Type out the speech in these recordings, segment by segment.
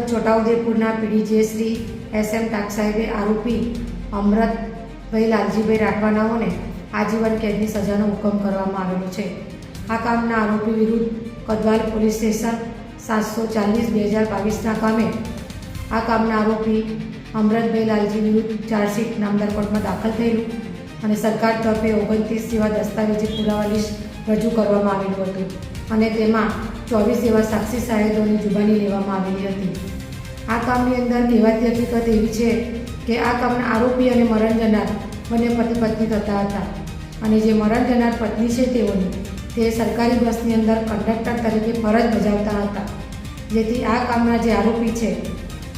છોટાઉદેપુરના પીડીજે Shri SM Tak સાહેબે આરોપી અમરતભાઈ લાલજીભાઈ રાઠવાનાઓને આજીવન કેદની સજાનો હુકમ કરવામાં આવેલો છે। આ કામના આરોપી વિરુદ્ધ કદવાલ પોલીસ સ્ટેશન 740/2022ના કામે આ કામના આરોપી અમરતભાઈ લાલજી વિરુદ્ધ ચાર્જશીટ નામદાર કોર્ટમાં દાખલ થયેલું અને સરકાર તરફે 29 જેવા દસ્તાવેજી પુરાવા લિસ્ટ રજૂ કરવામાં આવેલું હતું અને તેમાં 24 એવા સાક્ષી સાહેબોની જુબાની લેવામાં આવેલી હતી। આ કામની અંદર કહેવાતી હકીકત એવી છે કે આ કામના આરોપી અને મરણ જનાર બંને પતિ પત્ની થતા હતા અને જે મરણ જનાર પત્ની છે તેઓની તે સરકારી બસની અંદર કંડક્ટર તરીકે ફરજ બજાવતા હતા, જેથી આ કામના જે આરોપી છે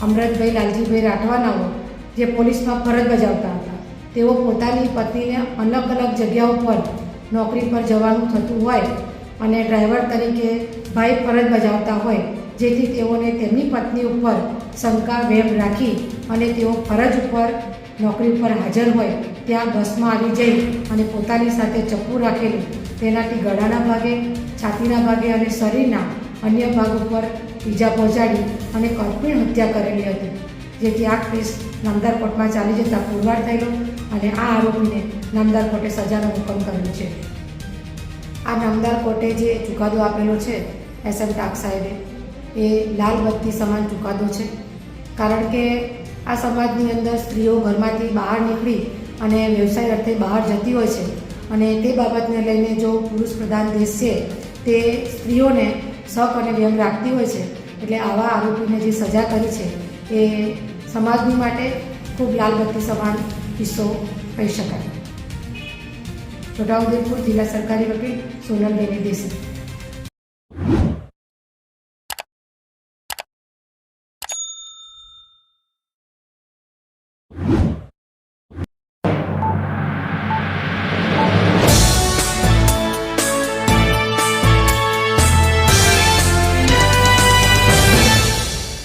અમરતભાઈ લાલજીભાઈ રાઠવાનાઓ જે પોલીસમાં ફરજ બજાવતા હતા, તેઓ પોતાની પત્નીને અલગ અલગ જગ્યાઓ પર નોકરી પર જવાનું થતું હોય અને ડ્રાઈવર તરીકે ભાઈ ફરજ બજાવતા હોય, જેથી તેઓને તેમની પત્ની ઉપર શંકા વેમ રાખી અને તેઓ ફરજ ઉપર નોકરી પર હાજર હોય ત્યાં બસમાં આવી જઈ અને પોતાની સાથે ચપ્પુ રાખેલું તેનાથી ગળાના ભાગે, છાતીના ભાગે અને શરીરના અન્ય ભાગ ઉપર ઈજા પહોંચાડી અને કરપીણ હત્યા કરેલી હતી, જેથી આ કેસ નામદાર કોર્ટમાં ચાલી જતાં પુરવાર થયેલો અને આ આરોપીને નામદાર કોર્ટે સજાનો હુકમ કર્યો છે। આ નામદાર કોર્ટે જે ચુકાદો આપેલો છે SM ટાક સાહેબે એ લાલ બત્તી સમાન ચુકાદો છે, કારણ કે આ સમાજની અંદર સ્ત્રીઓ ઘરમાંથી બહાર નીકળી અને વ્યવસાય અર્થે બહાર જતી હોય છે અને તે બાબતને લઈને જો પુરુષ પ્રધાન દેશ છે તે સ્ત્રીઓને શક અને વેમ રાખતી હોય છે, એટલે આવા આરોપીને જે સજા કરી છે એ સમાજની માટે ખૂબ લાલ બત્તી સમાન કિસ્સો કહી શકાય। છોટાઉદેપુર જિલ્લા સરકારી વકીલ સોનલ દેવી દેસાઈ।